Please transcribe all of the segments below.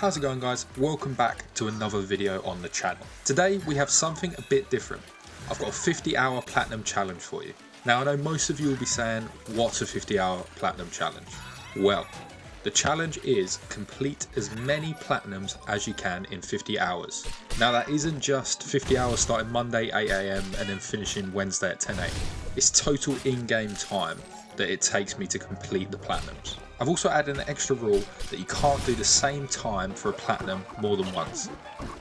How's it going, guys? Welcome back to another video on the channel. Today we have something a bit different. I've got a 50-hour platinum challenge for you. Now I know most of you will be saying, what's a 50-hour platinum challenge? Well, the challenge is complete as many platinums as you can in 50 hours. Now that isn't just 50 hours starting Monday 8 AM and then finishing Wednesday at 10 AM. It's total in-game time that it takes me to complete the platinums. I've also added an extra rule that you can't do the same time for a platinum more than once.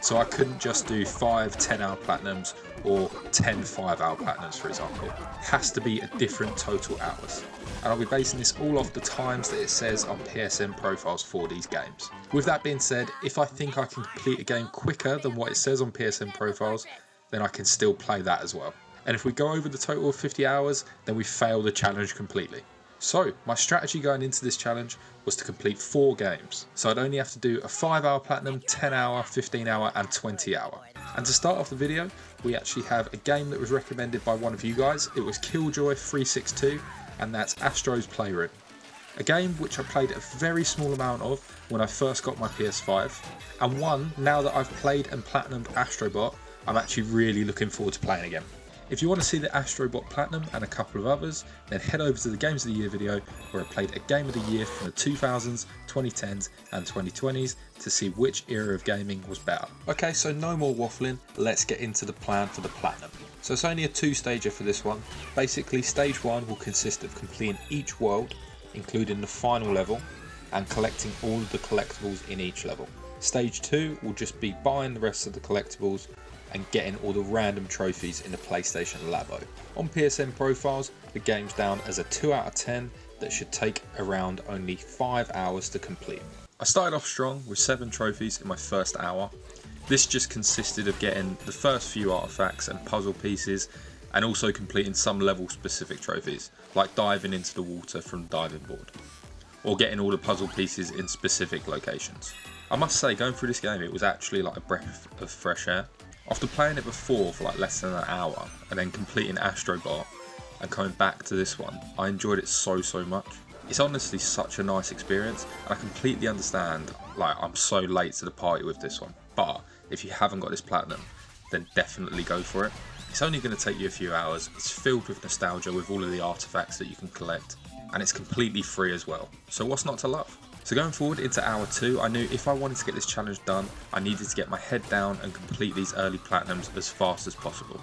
So I couldn't just do 5 10-hour platinums or 10 5-hour platinums, for example. It has to be a different total hours. And I'll be basing this all off the times that it says on PSN profiles for these games. With that being said, if I think I can complete a game quicker than what it says on PSN profiles, then I can still play that as well. And if we go over the total of 50 hours, then we fail the challenge completely. So my strategy going into this challenge was to complete 4 games. So I'd only have to do a 5-hour platinum, 10-hour, 15-hour and 20-hour. And to start off the video, we actually have a game that was recommended by one of you guys. It was Killjoy362, and that's Astro's Playroom. A game which I played a very small amount of when I first got my PS5, and one, now that I've played and platinumed Astrobot, I'm actually really looking forward to playing again. If you want to see the Astrobot Platinum and a couple of others, then head over to the Games of the Year video where I played a Game of the Year from the 2000s, 2010s and 2020s to see which era of gaming was better. Okay, so no more waffling, let's get into the plan for the Platinum. So it's only a 2-stager for this one. Basically, stage 1 will consist of completing each world, including the final level, and collecting all of the collectibles in each level. Stage 2 will just be buying the rest of the collectibles and getting all the random trophies in the PlayStation Labo. On PSN profiles, the game's down as a 2 out of 10 that should take around only 5 hours to complete. I started off strong with 7 trophies in my first hour. This just consisted of getting the first few artifacts and puzzle pieces and also completing some level specific trophies, like diving into the water from the diving board, or getting all the puzzle pieces in specific locations. I must say, going through this game, it was actually like a breath of fresh air. After playing it before for like less than an hour and then completing Astrobot and coming back to this one, I enjoyed it so much. It's honestly such a nice experience, and I completely understand like I'm so late to the party with this one, but if you haven't got this platinum, then definitely go for it. It's only going to take you a few hours, it's filled with nostalgia with all of the artifacts that you can collect, and it's completely free as well, so what's not to love? So going forward into hour 2, I knew if I wanted to get this challenge done, I needed to get my head down and complete these early platinums as fast as possible.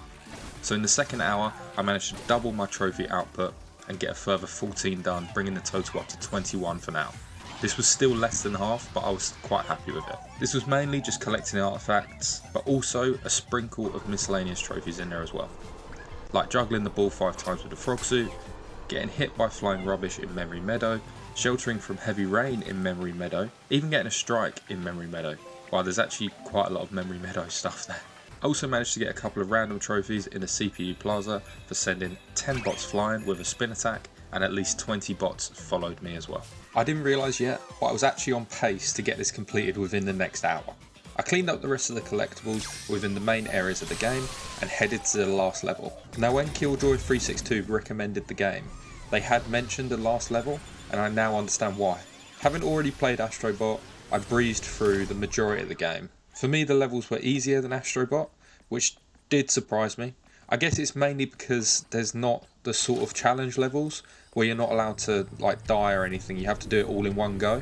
So in the second hour, I managed to double my trophy output and get a further 14 done, bringing the total up to 21 for now. This was still less than half, but I was quite happy with it. This was mainly just collecting artifacts, but also a sprinkle of miscellaneous trophies in there as well. Like juggling the ball 5 times with the frog suit, getting hit by flying rubbish in Memory Meadow, sheltering from heavy rain in Memory Meadow, even getting a strike in Memory Meadow. Wow, there's actually quite a lot of Memory Meadow stuff there. I also managed to get a couple of random trophies in the CPU Plaza for sending 10 bots flying with a spin attack, and at least 20 bots followed me as well. I didn't realise yet, but I was actually on pace to get this completed within the next hour. I cleaned up the rest of the collectibles within the main areas of the game and headed to the last level. Now when Killjoy362 recommended the game, they had mentioned the last level, and I now understand why. Having already played Astrobot, I breezed through the majority of the game. For me, the levels were easier than Astrobot, which did surprise me. I guess it's mainly because there's not the sort of challenge levels where you're not allowed to like die or anything. You have to do it all in one go.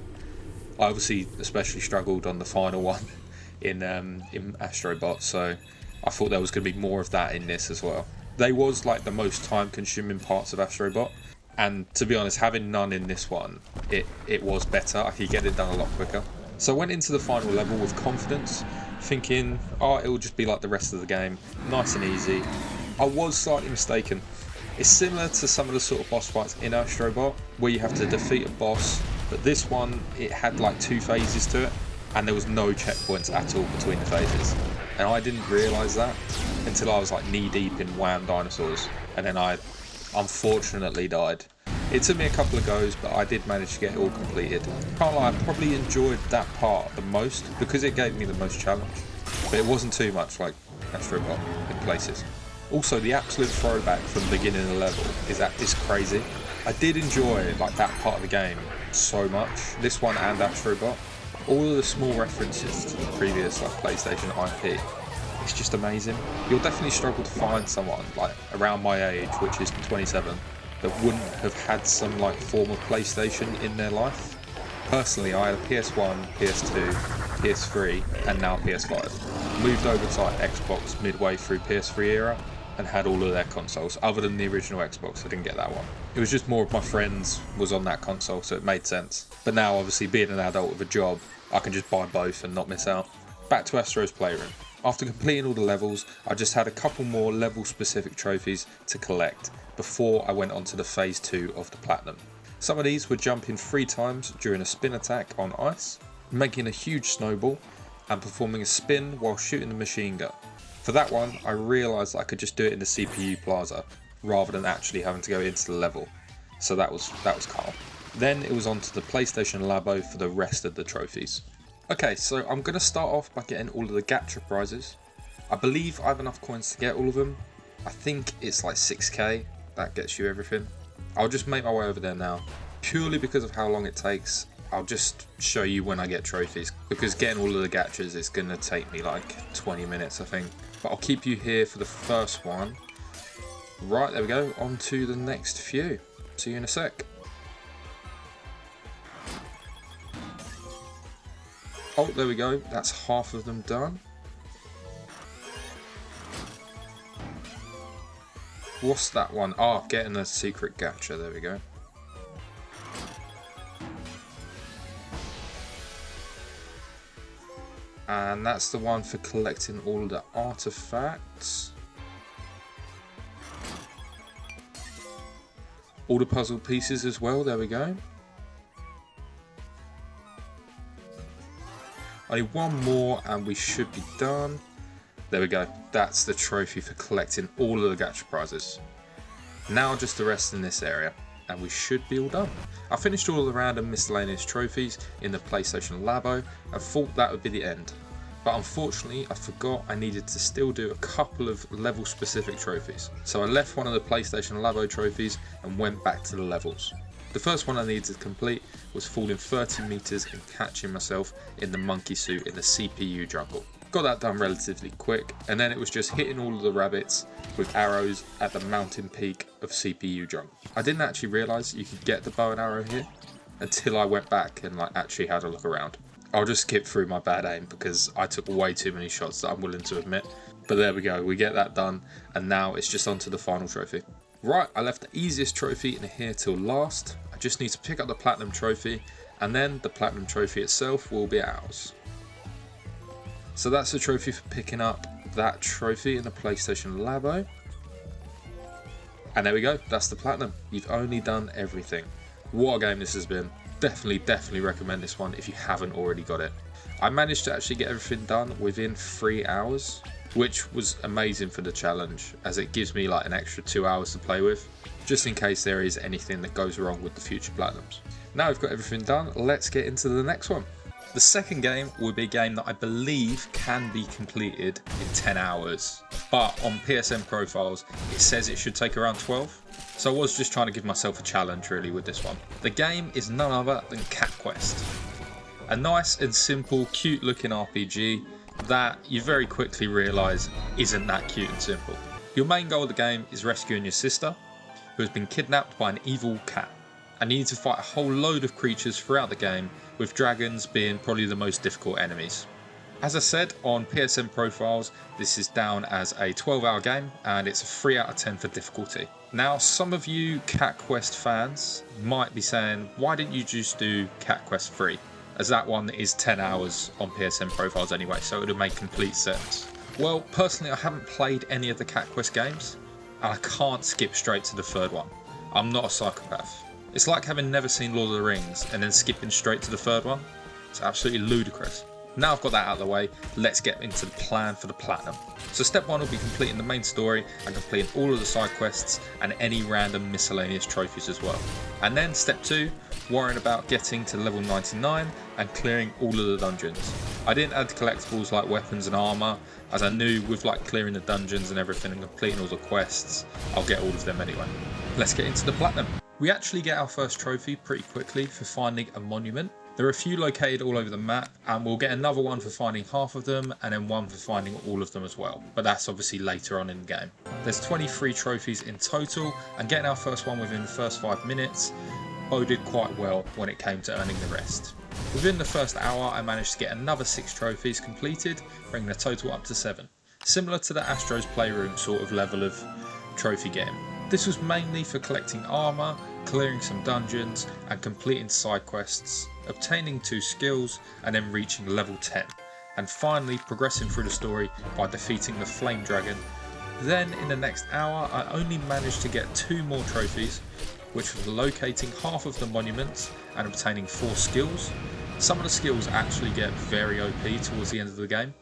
I obviously especially struggled on the final one in Astrobot, so I thought there was going to be more of that in this as well. They was like the most time consuming parts of Astrobot, and to be honest, having none in this one, it was better. I could get it done a lot quicker. So I went into the final level with confidence, thinking, oh, it will just be like the rest of the game, nice and easy. I was slightly mistaken. It's similar to some of the sort of boss fights in Astrobot, where you have to defeat a boss, but this one, it had like 2 phases to it, and there was no checkpoints at all between the phases. And I didn't realise that until I was like knee deep in Wham Dinosaurs, and then I unfortunately died. It took me a couple of goes, but I did manage to get it all completed. Can't lie, I probably enjoyed that part the most because it gave me the most challenge, but it wasn't too much like Astrobot in places. Also, the absolute throwback from the beginning of the level is crazy. I did enjoy like that part of the game so much, this one and Astrobot, All of the small references to the previous like PlayStation IP, it's just amazing. You'll definitely struggle to find someone like around my age, which is 27, that wouldn't have had some like form of PlayStation in their life. Personally, I had a PS1, PS2, PS3, and now PS5. Moved over to like Xbox midway through PS3 era and had all of their consoles. Other than the original Xbox, I didn't get that one. It was just more of my friends was on that console, so it made sense. But now, obviously, being an adult with a job, I can just buy both and not miss out. Back to Astro's Playroom. After completing all the levels, I just had a couple more level-specific trophies to collect before I went on to the phase 2 of the Platinum. Some of these were jumping 3 times during a spin attack on ice, making a huge snowball, and performing a spin while shooting the machine gun. For that one, I realised I could just do it in the CPU plaza, rather than actually having to go into the level, so that was calm. Then it was on to the PlayStation Labo for the rest of the trophies. Okay, so I'm going to start off by getting all of the gacha prizes. I believe I have enough coins to get all of them. I think it's like 6k, that gets you everything. I'll just make my way over there now. Purely because of how long it takes, I'll just show you when I get trophies. Because getting all of the gachas is going to take me like 20 minutes I think. But I'll keep you here for the first one. Right, there we go, on to the next few. See you in a sec. Oh, there we go, that's half of them done. What's that one? Oh, getting a secret gacha, there we go. And that's the one for collecting all the artifacts. All the puzzle pieces as well, there we go. Only one more and we should be done. There we go, that's the trophy for collecting all of the gacha prizes. Now just the rest in this area, and we should be all done. I finished all of the random miscellaneous trophies in the PlayStation Labo and thought that would be the end. But unfortunately I forgot I needed to still do a couple of level specific trophies. So I left one of the PlayStation Labo trophies and went back to the levels. The first one I needed to complete was falling 30 meters and catching myself in the monkey suit in the CPU jungle. Got that done relatively quick, and then it was just hitting all of the rabbits with arrows at the mountain peak of CPU jungle. I didn't actually realise you could get the bow and arrow here until I went back and actually had a look around. I'll just skip through my bad aim because I took way too many shots that I'm willing to admit. But there we go, we get that done, and now it's just on to the final trophy. Right, I left the easiest trophy in here till last. I just need to pick up the Platinum trophy, and then the Platinum trophy itself will be ours. So that's the trophy for picking up that trophy in the PlayStation Labo. And there we go, that's the Platinum. You've only done everything. What a game this has been. Definitely recommend this one if you haven't already got it. I managed to actually get everything done within 3 hours, which was amazing for the challenge, as it gives me an extra 2 hours to play with, just in case there is anything that goes wrong with the future Platinums. Now we've got everything done, let's get into the next one. The second game will be a game that I believe can be completed in 10 hours, but on PSN profiles it says it should take around 12. So I was just trying to give myself a challenge really with this one. The game is none other than Cat Quest. A nice and simple, cute looking RPG that you very quickly realise isn't that cute and simple. Your main goal of the game is rescuing your sister, who has been kidnapped by an evil cat, and you need to fight a whole load of creatures throughout the game, with dragons being probably the most difficult enemies. As I said, on PSN profiles this is down as a 12-hour game and it's a 3 out of 10 for difficulty. Now some of you Cat Quest fans might be saying, why didn't you just do Cat Quest 3? As that one is 10 hours on PSN profiles anyway, so it would have made complete sense. Well, personally I haven't played any of the Cat Quest games and I can't skip straight to the third one. I'm not a psychopath. It's like having never seen Lord of the Rings and then skipping straight to the third one. It's absolutely ludicrous. Now I've got that out of the way, let's get into the plan for the Platinum. So step 1 will be completing the main story and completing all of the side quests and any random miscellaneous trophies as well. And then step 2, worrying about getting to level 99 and clearing all of the dungeons. I didn't add collectibles like weapons and armour, as I knew with clearing the dungeons and everything and completing all the quests, I'll get all of them anyway. Let's get into the Platinum. We actually get our first trophy pretty quickly for finding a monument. There are a few located all over the map, and we'll get another one for finding half of them and then one for finding all of them as well, but that's obviously later on in the game. There's 23 trophies in total, and getting our first one within the first 5 minutes boded quite well when it came to earning the rest. Within the first hour I managed to get another 6 trophies completed, bringing the total up to 7. Similar to the Astro's Playroom sort of level of trophy game. This was mainly for collecting armour, clearing some dungeons and completing side quests, obtaining 2 skills and then reaching level 10, and finally progressing through the story by defeating the flame dragon. Then in the next hour I only managed to get 2 more trophies, which was locating half of the monuments and obtaining 4 skills. Some of the skills actually get very OP towards the end of the game,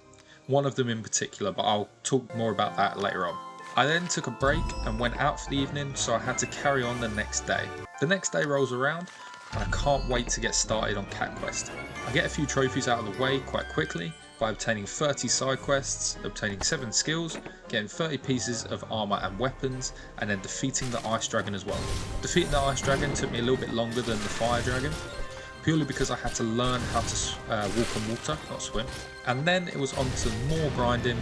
one of them in particular, but I'll talk more about that later on. I then took a break and went out for the evening, so I had to carry on the next day. The next day rolls around and I can't wait to get started on Cat Quest. I get a few trophies out of the way quite quickly by obtaining 30 side quests, obtaining 7 skills, getting 30 pieces of armour and weapons, and then defeating the ice dragon as well. Defeating the ice dragon took me a little bit longer than the fire dragon, purely because I had to learn how to walk on water, not swim. And then it was on to more grinding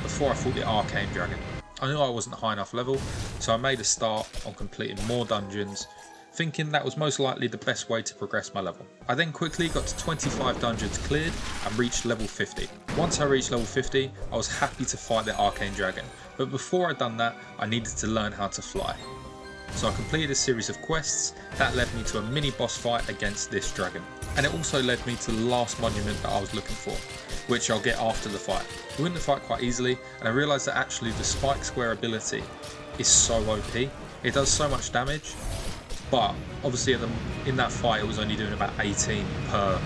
before I fought the arcane dragon. I knew I wasn't high enough level, so I made a start on completing more dungeons, thinking that was most likely the best way to progress my level. I then quickly got to 25 dungeons cleared and reached level 50. Once I reached level 50, I was happy to fight the arcane dragon, but before I'd done that, I needed to learn how to fly. So I completed a series of quests that led me to a mini boss fight against this dragon, and it also led me to the last monument that I was looking for, which I'll get after the fight. I win the fight quite easily, and I realised that actually the spike square ability is so OP. It does so much damage, but obviously in that fight it was only doing about 18 per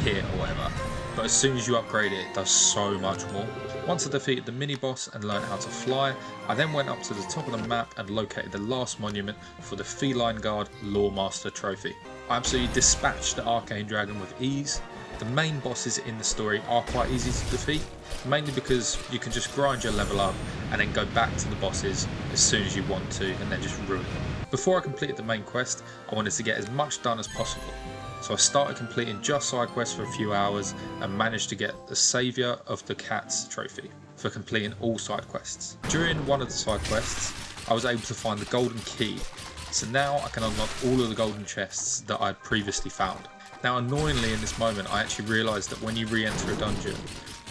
hit or whatever. But as soon as you upgrade it, it does so much more. Once I defeated the mini boss and learned how to fly, I then went up to the top of the map and located the last monument for the Feline Guard Lawmaster trophy. I absolutely dispatched the arcane dragon with ease. The main bosses in the story are quite easy to defeat, mainly because you can just grind your level up and then go back to the bosses as soon as you want to and then just ruin them. Before I completed the main quest, I wanted to get as much done as possible. So I started completing just side quests for a few hours and managed to get the Saviour of the Cats trophy for completing all side quests. During one of the side quests, I was able to find the golden key, so now I can unlock all of the golden chests that I'd previously found. Now annoyingly in this moment I actually realised that when you re-enter a dungeon,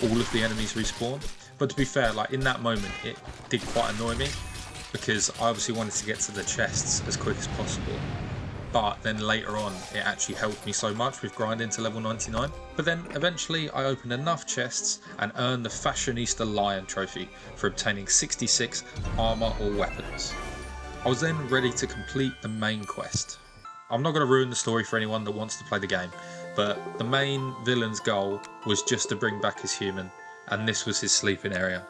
all of the enemies respawn, but to be fair, in that moment it did quite annoy me because I obviously wanted to get to the chests as quick as possible. But then later on it actually helped me so much with grinding to level 99. But then eventually I opened enough chests and earned the Fashionista Lion trophy for obtaining 66 armour or weapons. I was then ready to complete the main quest. I'm not going to ruin the story for anyone that wants to play the game, but the main villain's goal was just to bring back his human, and this was his sleeping area.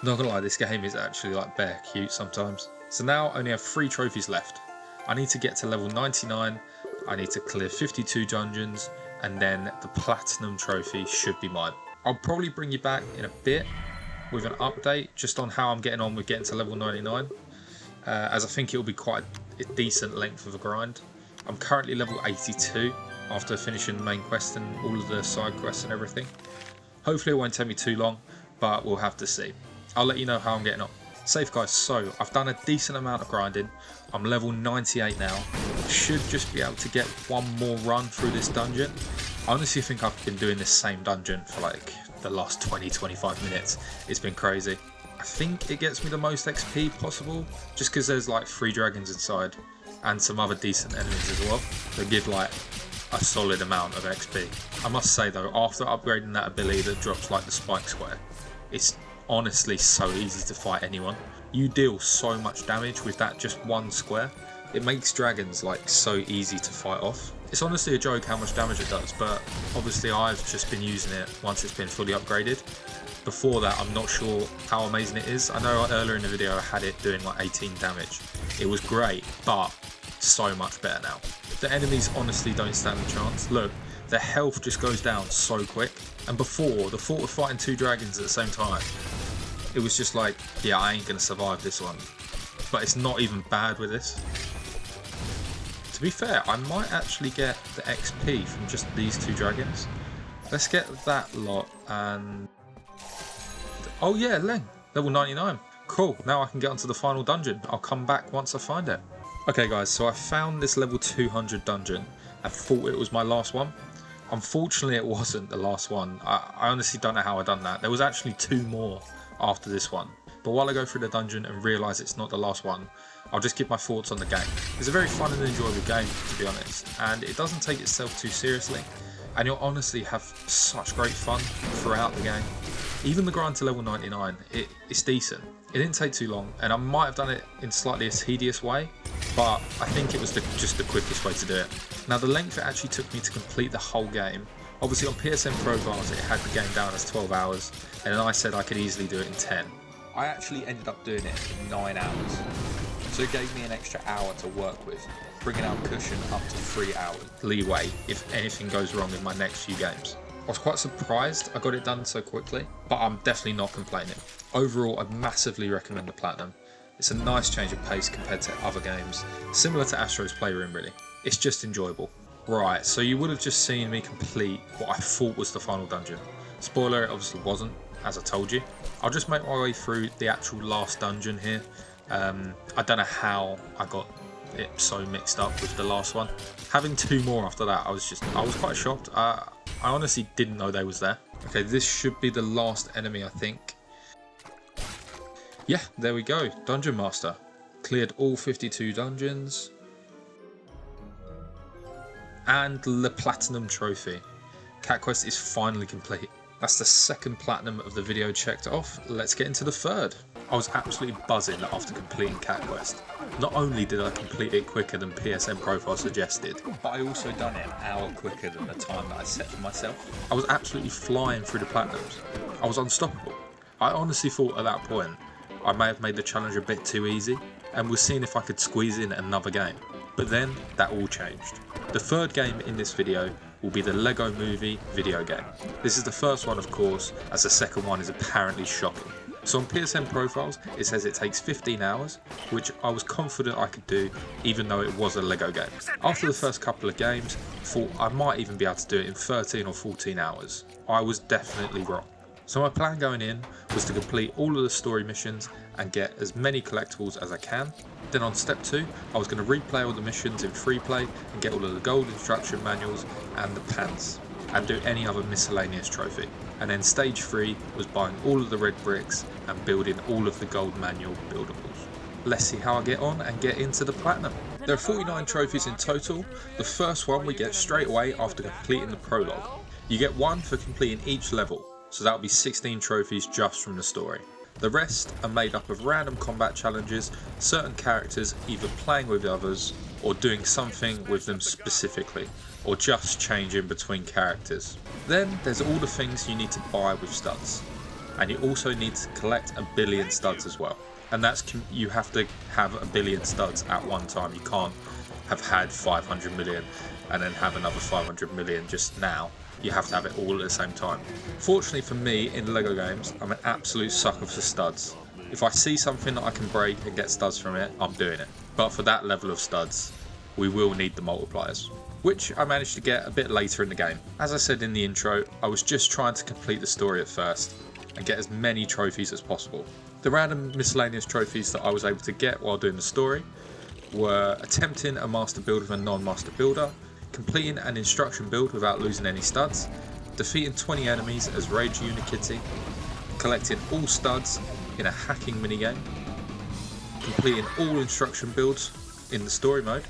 Not gonna lie, this game is actually bare cute sometimes. So now I only have 3 trophies left. I need to get to level 99, I need to clear 52 dungeons, and then the platinum trophy should be mine. I'll probably bring you back in a bit with an update just on how I'm getting on with getting to level 99, as I think it'll be quite a decent length of a grind. I'm currently level 82 after finishing the main quest and all of the side quests and everything. Hopefully it won't take me too long, but we'll have to see. I'll let you know how I'm getting on. Safe guys, so I've done a decent amount of grinding. I'm level 98 now. Should just be able to get one more run through this dungeon. I honestly think I've been doing this same dungeon for the last 20-25 minutes. It's been crazy. I think it gets me the most XP possible, just because there's 3 dragons inside and some other decent enemies as well that give a solid amount of XP. I must say though, after upgrading that ability that drops the spike square, it's honestly so easy to fight anyone. You deal so much damage with that just one square. It makes dragons so easy to fight off. It's honestly a joke how much damage it does, but obviously I've just been using it once it's been fully upgraded. Before that I'm not sure how amazing it is. I know earlier in the video I had it doing 18 damage. It was great, but so much better now. The enemies honestly don't stand a chance. Look, their health just goes down so quick. And before, the thought of fighting 2 dragons at the same time, it was just yeah, I ain't gonna survive this one. But it's not even bad with this. To To be fair, I might actually get the XP from just these 2 dragons. Let's get that lot and... Oh yeah, Leng, level 99. Cool, now I can get onto the final dungeon. I'll come back once I find it. Okay guys, so I found this level 200 dungeon and thought it was my last one. Unfortunately it wasn't the last one. I honestly don't know how I done that. There was actually 2 more after this one. But while I go through the dungeon and realise it's not the last one, I'll just give my thoughts on the game. It's a very fun and enjoyable game, to be honest, and it doesn't take itself too seriously, and you'll honestly have such great fun throughout the game. Even the grind to level 99, it's decent. It didn't take too long, and I might have done it in slightly a tedious way, but I think it was just the quickest way to do it. Now the length it actually took me to complete the whole game, obviously on PSN profiles it had the game down as 12 hours, and then I said I could easily do it in 10. I actually ended up doing it in 9 hours. So it gave me an extra hour to work with, bringing our cushion up to 3 hours leeway if anything goes wrong in my next few games. I was quite surprised I got it done so quickly, but I'm definitely not complaining. Overall, I massively recommend the Platinum. It's a nice change of pace compared to other games, similar to Astro's Playroom really. It's just enjoyable. Right, so you would have just seen me complete what I thought was the final dungeon. Spoiler, it obviously wasn't, as I told you. I'll just make my way through the actual last dungeon here. I don't know how I got it so mixed up with the last one. Having 2 more after that, I was quite shocked. I honestly didn't know they was there. Okay, this should be the last enemy, I think. Yeah, there we go. Dungeon Master. Cleared all 52 dungeons. And the Platinum Trophy. Cat Quest is finally complete. That's the 2nd Platinum of the video checked off. Let's get into the 3rd. I was absolutely buzzing after completing Cat Quest. Not only did I complete it quicker than PSN profile suggested, but I also done it an hour quicker than the time that I set for myself. I was absolutely flying through the Platinums. I was unstoppable. I honestly thought at that point I may have made the challenge a bit too easy and was seeing if I could squeeze in another game. But then that all changed. The 3rd game in this video will be the Lego Movie video game. This is the first one, of course, as the 2nd one is apparently shocking. So on PSN profiles, it says it takes 15 hours, which I was confident I could do, even though it was a Lego game. After the first couple of games, I thought I might even be able to do it in 13 or 14 hours. I was definitely wrong. So my plan going in was to complete all of the story missions and get as many collectibles as I can. Then on step 2, I was going to replay all the missions in free play and get all of the gold instruction manuals and the pants, and do any other miscellaneous trophy. And then stage 3 was buying all of the red bricks and building all of the gold manual buildables. Let's see how I get on and get into the Platinum. There are 49 trophies in total. The first one we get straight away after completing the prologue. You get 1 for completing each level, so that'll be 16 trophies just from the story. The rest are made up of random combat challenges, certain characters either playing with others or doing something with them specifically, or just changing between characters. Then there's all the things you need to buy with studs, and you also need to collect 1 billion studs as well. And that's, you have to have 1 billion studs at one time. You can't have had 500 million and then have another 500 million just now. You have to have it all at the same time. Fortunately for me, in LEGO games, I'm an absolute sucker for studs. If I see something that I can break and get studs from it, I'm doing it. But for that level of studs, we will need the multipliers, which I managed to get a bit later in the game. As I said in the intro, I was just trying to complete the story at first and get as many trophies as possible. The random miscellaneous trophies that I was able to get while doing the story were attempting a master build with a non-master builder, completing an instruction build without losing any studs, defeating 20 enemies as Rage Unikitty, collecting all studs in a hacking minigame, completing all instruction builds in the story mode,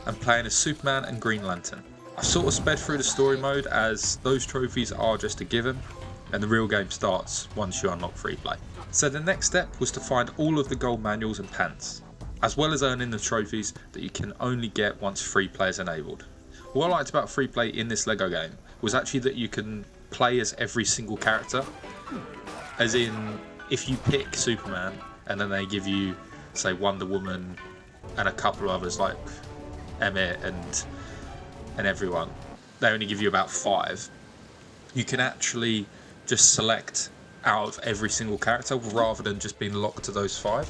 and playing as Superman and Green Lantern. I sort of sped through the story mode as those trophies are just a given, and the real game starts once you unlock free play. So the next step was to find all of the gold manuals and pants, as well as earning the trophies that you can only get once free play is enabled. What I liked about free play in this LEGO game was actually that you can play as every single character. As in, if you pick Superman and then they give you, say, Wonder Woman and a couple of others like Emmett and everyone, they only give you about 5. You can actually just select out of every single character rather than just being locked to those 5.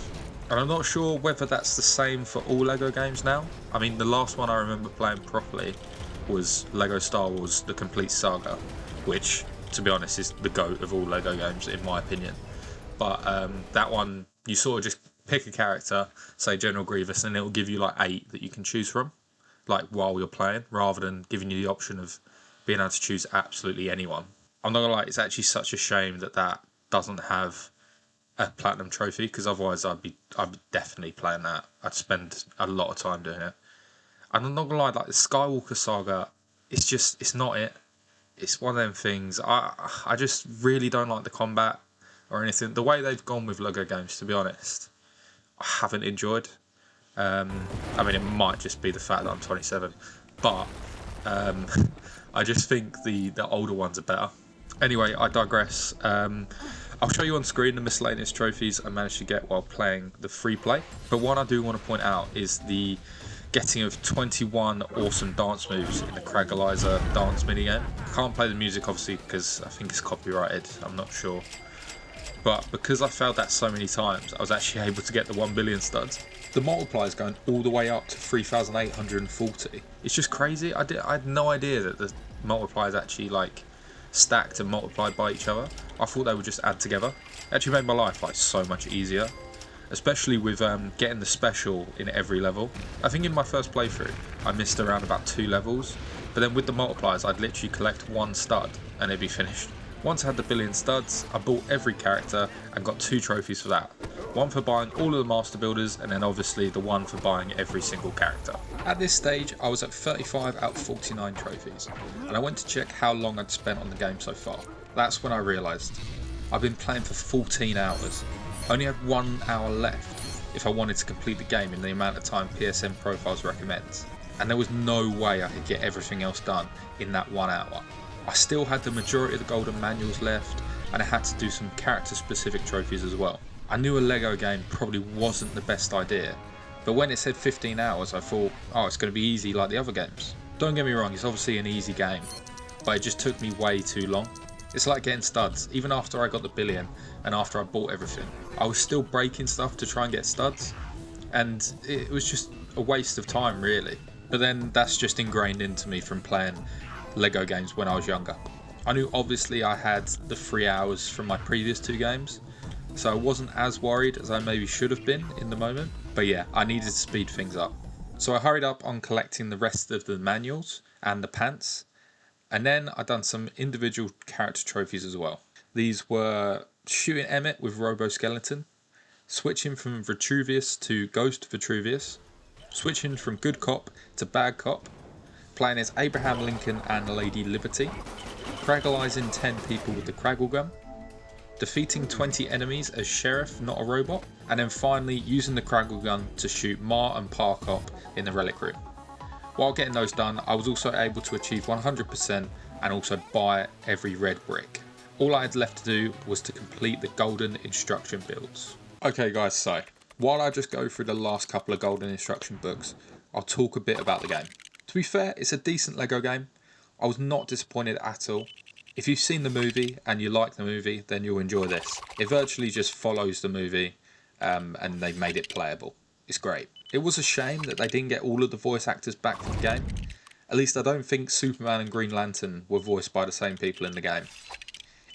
And I'm not sure whether that's the same for all LEGO games now. I mean, the last one I remember playing properly was LEGO Star Wars The Complete Saga, which, to be honest, is the GOAT of all LEGO games in my opinion. But that one, you sort of just pick a character, say General Grievous, and it'll give you like 8 that you can choose from, like while you're playing, rather than giving you the option of being able to choose absolutely anyone. I'm not gonna lie, it's actually such a shame that that doesn't have a platinum trophy, because otherwise I'd be definitely playing that. I'd spend a lot of time doing it. And I'm not gonna lie, like the Skywalker Saga, it's not it. It's one of them things. I just really don't like the combat or anything. The way they've gone with LEGO games, to be honest, I haven't enjoyed. I mean, it might just be the fact that I'm 27, but I just think the older ones are better. Anyway, I digress. I'll show you on screen the miscellaneous trophies I managed to get while playing the free play. But one I do want to point out is the getting of 21 awesome dance moves in the Cragalizer dance minigame. Can't play the music obviously because I think it's copyrighted, I'm not sure. But because I failed that so many times, I was actually able to get the 1 billion studs. The multiplier is going all the way up to 3,840. It's just crazy. I had no idea that the multipliers actually like stacked and multiplied by each other. I thought they would just add together. It actually made my life like so much easier, especially with getting the special in every level. I think in my first playthrough I missed around about 2 levels, but then with the multipliers I'd literally collect 1 stud and it'd be finished. Once I had the billion studs, I bought every character and got 2 trophies for that. One for buying all of the master builders, and then obviously the one for buying every single character. At this stage I was at 35 out of 49 trophies, and I went to check how long I'd spent on the game so far. That's when I realised I've been playing for 14 hours. I only had 1 hour left if I wanted to complete the game in the amount of time PSN Profiles recommends, and there was no way I could get everything else done in that 1 hour. I still had the majority of the golden manuals left, and I had to do some character specific trophies as well. I knew a LEGO game probably wasn't the best idea, but when it said 15 hours I thought, oh, it's going to be easy like the other games. Don't get me wrong, it's obviously an easy game, but it just took me way too long. It's like getting studs. Even after I got the billion and after I bought everything, I was still breaking stuff to try and get studs, and it was just a waste of time really. But then that's just ingrained into me from playing LEGO games when I was younger. I knew obviously I had the 3 hours from my previous 2 games, so I wasn't as worried as I maybe should have been in the moment. But yeah, I needed to speed things up. So I hurried up on collecting the rest of the manuals and the pants, and then I done some individual character trophies as well. These were shooting Emmett with Robo-Skeleton, switching from Vitruvius to Ghost Vitruvius, switching from Good Cop to Bad Cop, playing as Abraham Lincoln and Lady Liberty, Cragalizing 10 people with the Craggle Gun, defeating 20 enemies as Sheriff, not a robot, and then finally using the Craggle Gun to shoot Ma and Pa Cop in the Relic Room. While getting those done, I was also able to achieve 100% and also buy every red brick. All I had left to do was to complete the golden instruction builds. Okay guys, so while I just go through the last couple of golden instruction books, I'll talk a bit about the game. To be fair, it's a decent LEGO game. I was not disappointed at all. If you've seen the movie and you like the movie, then you'll enjoy this. It virtually just follows the movie and they've made it playable. It's great. It was a shame that they didn't get all of the voice actors back for the game. At least I don't think Superman and Green Lantern were voiced by the same people in the game.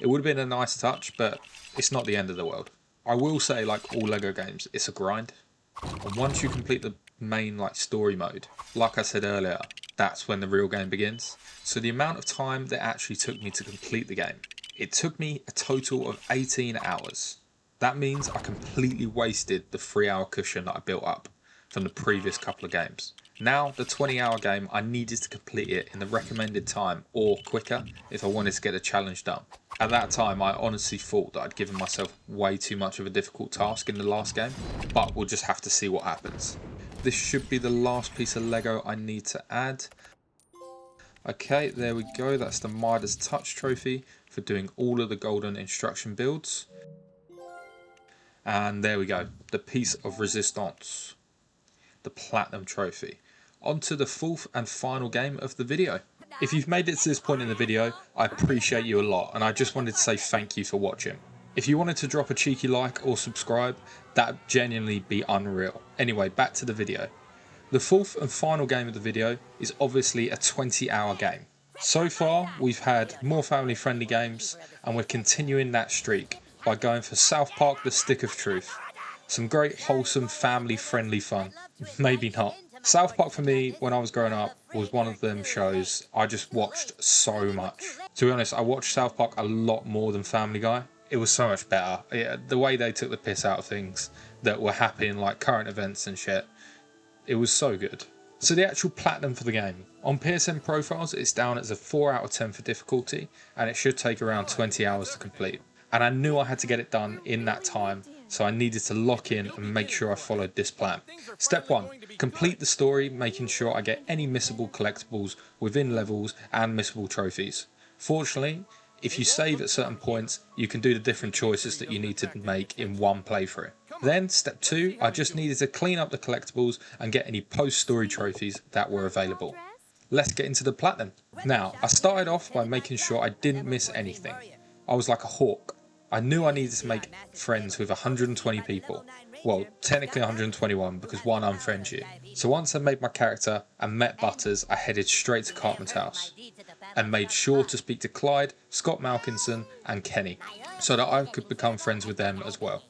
It would have been a nice touch, but it's not the end of the world. I will say, like all LEGO games, it's a grind. And once you complete the main story mode, like I said earlier, that's when the real game begins. So the amount of time that actually took me to complete the game, it took me a total of 18 hours. That means I completely wasted the 3-hour cushion that I built up from the previous couple of games. Now the 20-hour game, I needed to complete it in the recommended time or quicker if I wanted to get the challenge done. At that time I honestly thought that I'd given myself way too much of a difficult task in the last game, but we'll just have to see what happens. This should be the last piece of Lego I need to add. Okay, there we go, that's the Midas Touch trophy for doing all of the golden instruction builds. And there we go, the piece of resistance, the platinum trophy. On to the 4th and final game of the video. If you've made it to this point in the video, I appreciate you a lot, and I just wanted to say thank you for watching. If you wanted to drop a cheeky like or subscribe, that'd genuinely be unreal. Anyway, back to the video. The fourth and final game of the video is obviously a 20-hour game. So far, we've had more family friendly games, and we're continuing that streak by going for South Park The Stick of Truth. Some great wholesome family friendly fun. Maybe not. South Park for me, when I was growing up, was one of them shows I just watched so much. To be honest, I watched South Park a lot more than Family Guy. It was so much better. The way they took the piss out of things that were happening, like current events and shit, it was so good. So the actual platinum for the game. On PSN profiles, it's down as a 4 out of 10 for difficulty, and it should take around 20 hours to complete. And I knew I had to get it done in that time, so I needed to lock in and make sure I followed this plan. Step 1, complete the story, making sure I get any missable collectibles within levels and missable trophies. Fortunately, if you save at certain points, you can do the different choices that you need to make in one playthrough. Then, step 2, I just needed to clean up the collectibles and get any post-story trophies that were available. Let's get into the platinum. Now, I started off by making sure I didn't miss anything. I was like a hawk. I knew I needed to make friends with 120 people. Well, technically 121 because one unfriends you. So once I made my character and met Butters, I headed straight to Cartman's house and made sure to speak to Clyde, Scott Malkinson and Kenny so that I could become friends with them as well.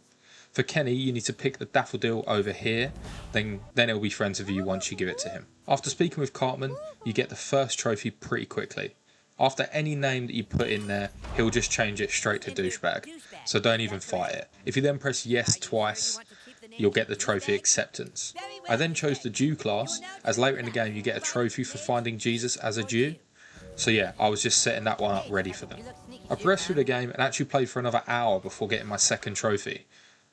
For Kenny, you need to pick the daffodil over here, then he'll be friends with you once you give it to him. After speaking with Cartman, you get the first trophy pretty quickly. After any name that you put in there, he'll just change it straight to douchebag, so don't even fight it. If you then press yes twice, you'll get the trophy acceptance. I then chose the Jew class, as later in the game you get a trophy for finding Jesus as a Jew. So yeah, I was just setting that one up ready for them. I progressed through the game and actually played for another hour before getting my second trophy,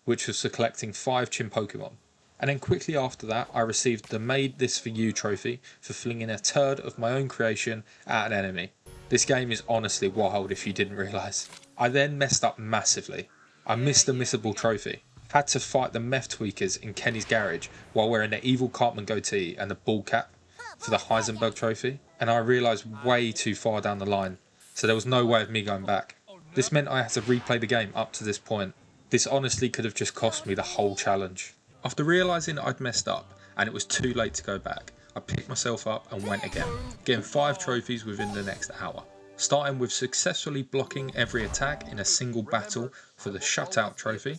which was for collecting 5 Chin Pokemon. And then quickly after that, I received the Made This For You trophy for flinging a turd of my own creation at an enemy. This game is honestly wild if you didn't realise. I then messed up massively. I missed the missable trophy. Had to fight the meth tweakers in Kenny's garage while wearing the evil Cartman goatee and the ball cap for the Heisenberg trophy, and I realised way too far down the line, so there was no way of me going back. This meant I had to replay the game up to this point. This honestly could have just cost me the whole challenge. After realising I'd messed up and it was too late to go back, I picked myself up and went again, getting 5 trophies within the next hour. Starting with successfully blocking every attack in a single battle for the Shutout trophy.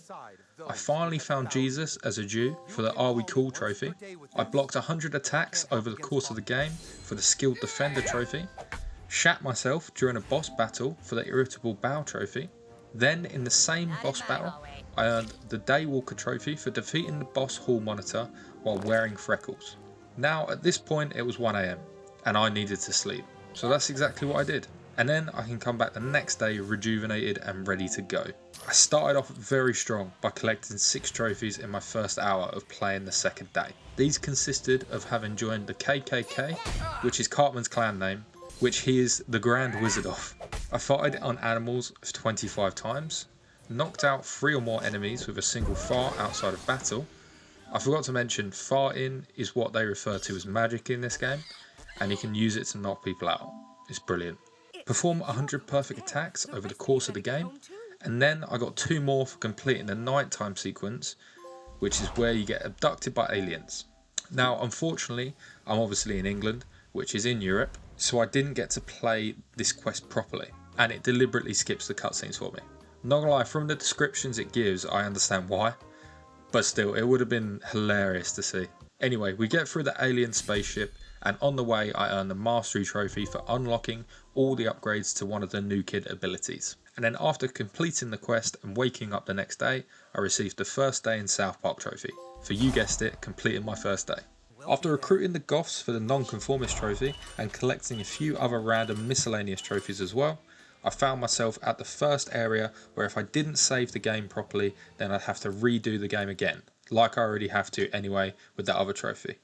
I finally found Jesus as a Jew for the Are We Cool trophy. I blocked 100 attacks over the course of the game for the Skilled Defender trophy. Shat myself during a boss battle for the Irritable Bow trophy. Then, in the same boss battle, I earned the Daywalker trophy for defeating the boss hall monitor while wearing freckles. Now, at this point, it was 1 AM, and I needed to sleep. So that's exactly what I did. And then I can come back the next day rejuvenated and ready to go. I started off very strong by collecting 6 trophies in my first hour of playing the second day. These consisted of having joined the KKK, which is Cartman's clan name, which he is the Grand Wizard of. I fired on animals 25 times, knocked out 3 or more enemies with a single fart outside of battle. I forgot to mention, farting is what they refer to as magic in this game, and you can use it to knock people out. It's brilliant. Perform 100 perfect attacks over the course of the game, and then I got 2 more for completing the nighttime sequence, which is where you get abducted by aliens. Now, unfortunately, I'm obviously in England, which is in Europe, so I didn't get to play this quest properly, and it deliberately skips the cutscenes for me. Not gonna lie, from the descriptions it gives, I understand why, but still, it would have been hilarious to see. Anyway, we get through the alien spaceship, and on the way I earned the Mastery Trophy for unlocking all the upgrades to one of the new kid abilities. And then after completing the quest and waking up the next day, I received the First Day in South Park trophy, for you guessed it, completing my first day. After recruiting the Goths for the Nonconformist trophy and collecting a few other random miscellaneous trophies as well, I found myself at the first area where if I didn't save the game properly, then I'd have to redo the game again, like I already have to anyway with that other trophy.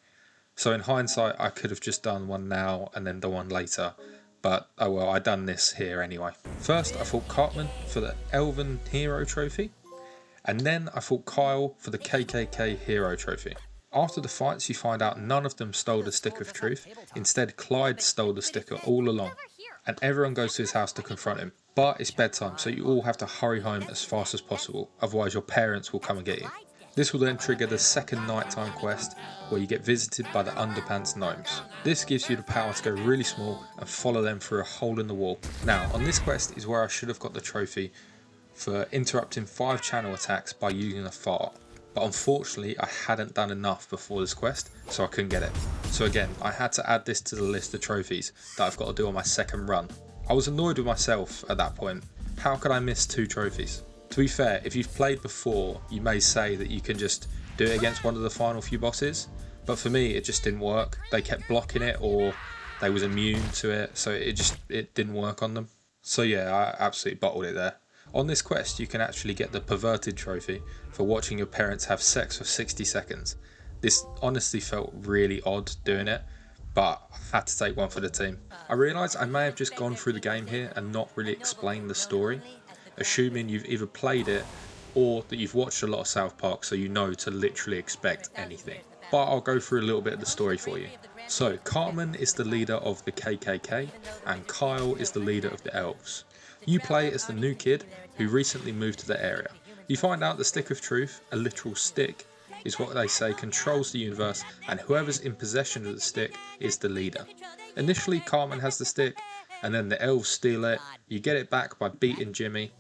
So in hindsight, I could have just done one now and then the one later, but oh well, I done this here anyway. First, I fought Cartman for the Elven Hero Trophy, and then I fought Kyle for the KKK Hero Trophy. After the fights, you find out none of them stole the Stick of Truth. Instead, Clyde stole the sticker all along, and everyone goes to his house to confront him. But it's bedtime, so you all have to hurry home as fast as possible, otherwise your parents will come and get you. This will then trigger the second nighttime quest, where you get visited by the underpants gnomes. This gives you the power to go really small and follow them through a hole in the wall. Now, on this quest is where I should have got the trophy for interrupting 5 channel attacks by using a fart. But unfortunately I hadn't done enough before this quest, so I couldn't get it. So again, I had to add this to the list of trophies that I've got to do on my second run. I was annoyed with myself at that point. How could I miss 2 trophies? To be fair, if you've played before, you may say that you can just do it against one of the final few bosses, but for me it just didn't work. They kept blocking it, or they was immune to it, so it didn't work on them. So yeah, I absolutely bottled it there. On this quest you can actually get the perverted trophy for watching your parents have sex for 60 seconds. This honestly felt really odd doing it, but I had to take one for the team. I realised I may have just gone through the game here and not really explained the story, assuming you've either played it or that you've watched a lot of South Park, so you know to literally expect anything. But I'll go through a little bit of the story for you. So Cartman is the leader of the KKK and Kyle is the leader of the elves. You play as the new kid who recently moved to the area. You find out the Stick of Truth, a literal stick, is what they say controls the universe, and whoever's in possession of the stick is the leader. Initially Cartman has the stick, and then the elves steal it. You get it back by beating Jimmy,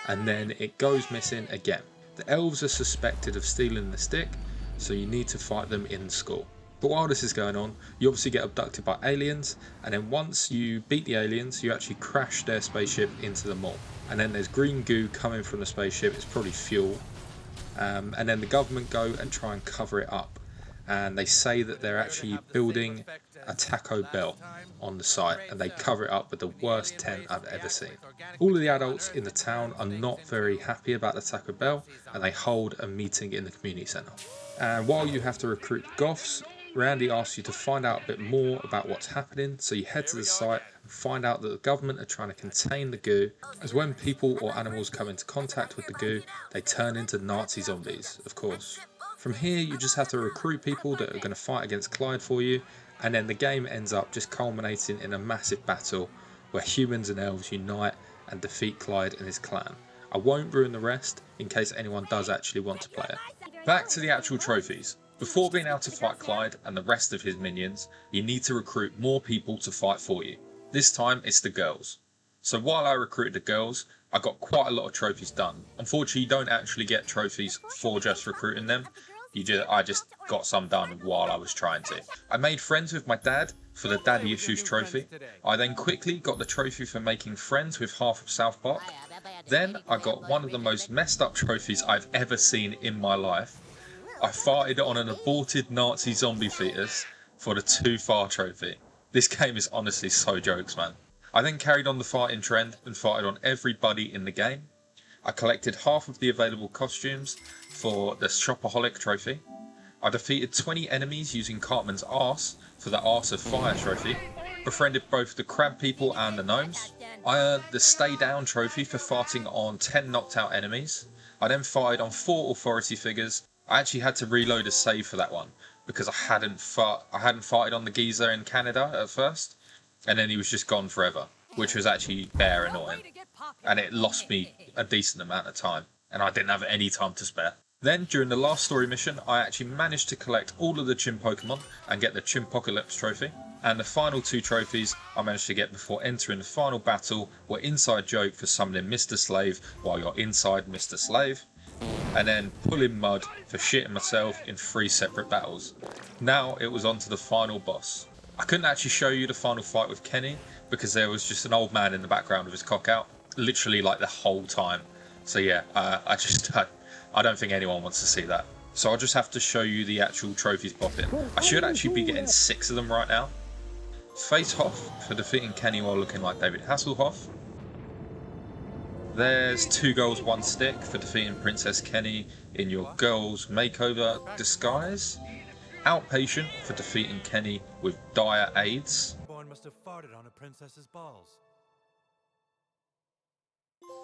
and then it goes missing again. The elves are suspected of stealing the stick, so you need to fight them in school. But while this is going on, you obviously get abducted by aliens, and then once you beat the aliens, you actually crash their spaceship into the mall. And then there's green goo coming from the spaceship, it's probably fuel. And then the government go and try and cover it up. And they say that they're actually building a Taco Bell on the site, and they cover it up with the worst tent I've ever seen. All of the adults in the town are not very happy about the Taco Bell, and they hold a meeting in the community centre. And while you have to recruit goths, Randy asks you to find out a bit more about what's happening, so you head to the site and find out that the government are trying to contain the goo, as when people or animals come into contact with the goo, they turn into Nazi zombies, of course. From here you just have to recruit people that are going to fight against Clyde for you, and then the game ends up just culminating in a massive battle where humans and elves unite and defeat Clyde and his clan. I won't ruin the rest in case anyone does actually want to play it. Back to the actual trophies. Before being able to fight Clyde and the rest of his minions, you need to recruit more people to fight for you. This time it's the girls. So while I recruited the girls, I got quite a lot of trophies done. Unfortunately, you don't actually get trophies for just recruiting them. I just got some done while I was trying to. I made friends with my dad for the Daddy Issues trophy. I then quickly got the trophy for making friends with half of South Park. Then I got one of the most messed up trophies I've ever seen in my life. I farted on an aborted Nazi zombie fetus for the Too Far trophy. This game is honestly so jokes, man. I then carried on the farting trend and farted on everybody in the game. I collected half of the available costumes for the Shopaholic trophy. I defeated 20 enemies using Cartman's arse for the Arse of Fire trophy. Befriended both the crab people and the gnomes. I earned the Stay Down trophy for farting on 10 knocked out enemies. I then farted on 4 authority figures. I actually had to reload a save for that one because I hadn't farted on the geezer in Canada at first, and then he was just gone forever, which was actually bare annoying, and it lost me a decent amount of time, and I didn't have any time to spare. Then during the last story mission, I actually managed to collect all of the Chimp Pokemon and get the Chimpocalypse trophy, and the final 2 trophies I managed to get before entering the final battle were Inside Joke for summoning Mr. Slave while you're inside Mr. Slave, and then Pulling Mud for shitting myself in 3 separate battles. Now it was on to the final boss. I couldn't actually show you the final fight with Kenny because there was just an old man in the background with his cock out, literally like the whole time. So yeah, I don't think anyone wants to see that. So I'll just have to show you the actual trophies popping. I should actually be getting 6 of them right now. Face Hoff for defeating Kenny while looking like David Hasselhoff. There's 2 goals, 1 stick for defeating Princess Kenny in your girl's makeover disguise. Outpatient for defeating Kenny with dire AIDS. Must have farted on a princess's balls.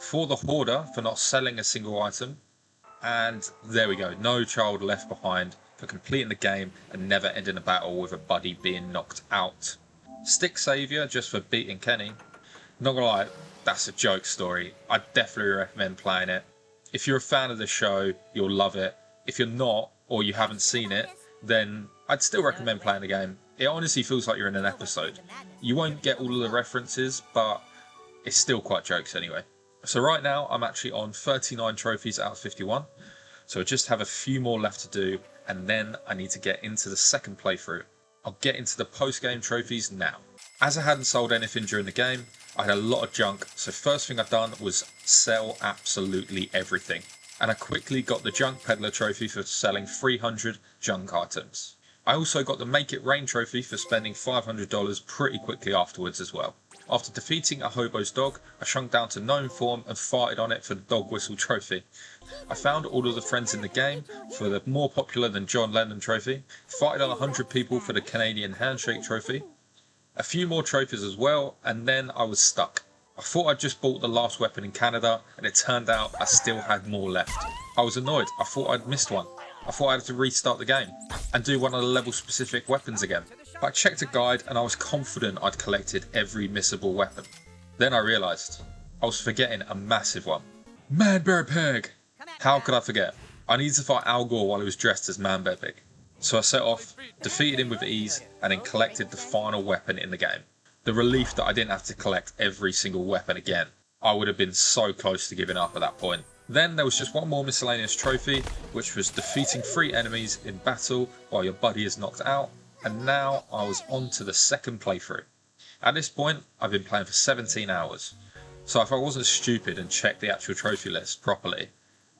For the Hoarder for not selling a single item. And there we go, No Child Left Behind for completing the game and never ending a battle with a buddy being knocked out. Stick Saviour just for beating Kenny. Not gonna lie, that's a joke story. I definitely recommend playing it. If you're a fan of the show, you'll love it. If you're not, or you haven't seen it, then I'd still recommend playing the game. It honestly feels like you're in an episode. You won't get all of the references, but it's still quite jokes anyway. So right now, I'm actually on 39 trophies out of 51. So I just have a few more left to do, and then I need to get into the second playthrough. I'll get into the post-game trophies now. As I hadn't sold anything during the game, I had a lot of junk, so first thing I've done was sell absolutely everything. And I quickly got the Junk Peddler trophy for selling 300 junk items. I also got the Make It Rain trophy for spending $500 pretty quickly afterwards as well. After defeating a hobo's dog, I shrunk down to gnome form and farted on it for the dog whistle trophy. I found all of the friends in the game for the more popular than John Lennon trophy, farted on 100 people for the Canadian handshake trophy, a few more trophies as well, and then I was stuck. I thought I'd just bought the last weapon in Canada, and it turned out I still had more left. I was annoyed. I thought I'd missed one. I thought I had to restart the game and do one of the level specific weapons again. But I checked a guide and I was confident I'd collected every missable weapon. Then I realised I was forgetting a massive one. Man-Bear Pig! How could I forget? I needed to fight Al Gore while he was dressed as Man-Bear Pig. So I set off, defeated him with ease, and then collected the final weapon in the game. The relief that I didn't have to collect every single weapon again. I would have been so close to giving up at that point. Then there was just one more miscellaneous trophy, which was defeating 3 enemies in battle while your buddy is knocked out. And now I was on to the second playthrough. At this point, I've been playing for 17 hours. So if I wasn't stupid and checked the actual trophy list properly,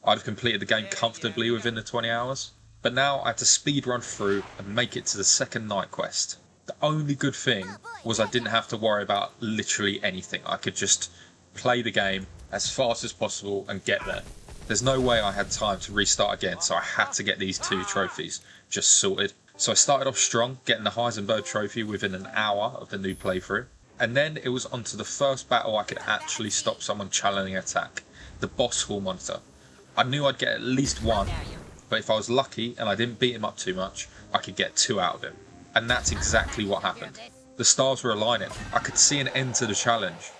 I'd have completed the game comfortably within the 20 hours. But now I had to speed run through and make it to the second night quest. The only good thing was I didn't have to worry about literally anything. I could just play the game as fast as possible and get there. There's no way I had time to restart again, so I had to get these 2 trophies just sorted. So I started off strong, getting the Heisenberg trophy within an hour of the new playthrough. And then it was onto the first battle I could actually stop someone challenging attack, the boss hall monitor. I knew I'd get at least 1, but if I was lucky and I didn't beat him up too much, I could get 2 out of him. And that's exactly what happened. The stars were aligning. I could see an end to the challenge.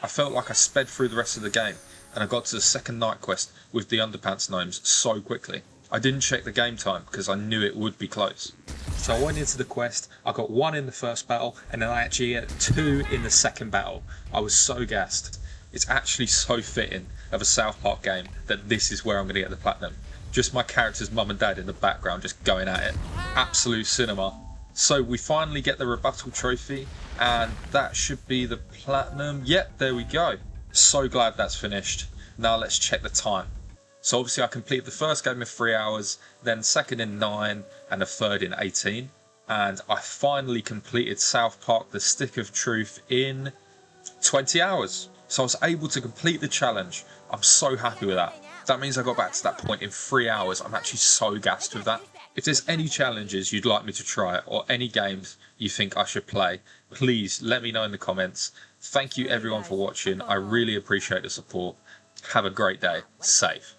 I felt like I sped through the rest of the game, and I got to the second night quest with the underpants gnomes so quickly. I didn't check the game time because I knew it would be close. So I went into the quest, I got 1 in the first battle, and then I actually got 2 in the second battle. I was so gassed. It's actually so fitting of a South Park game that this is where I'm going to get the platinum. Just my character's mum and dad in the background just going at it. Absolute cinema. So we finally get the rebuttal trophy, and that should be the platinum. Yep, there we go. So glad that's finished. Now let's check the time. So obviously I completed the first game in 3 hours, then second in 9, and the third in 18. And I finally completed South Park The Stick of Truth in 20 hours. So I was able to complete the challenge. I'm so happy with that. That means I got back to that point in 3 hours. I'm actually so gassed with that. If there's any challenges you'd like me to try, or any games you think I should play, please let me know in the comments. Thank you everyone for watching. I really appreciate the support. Have a great day. Safe.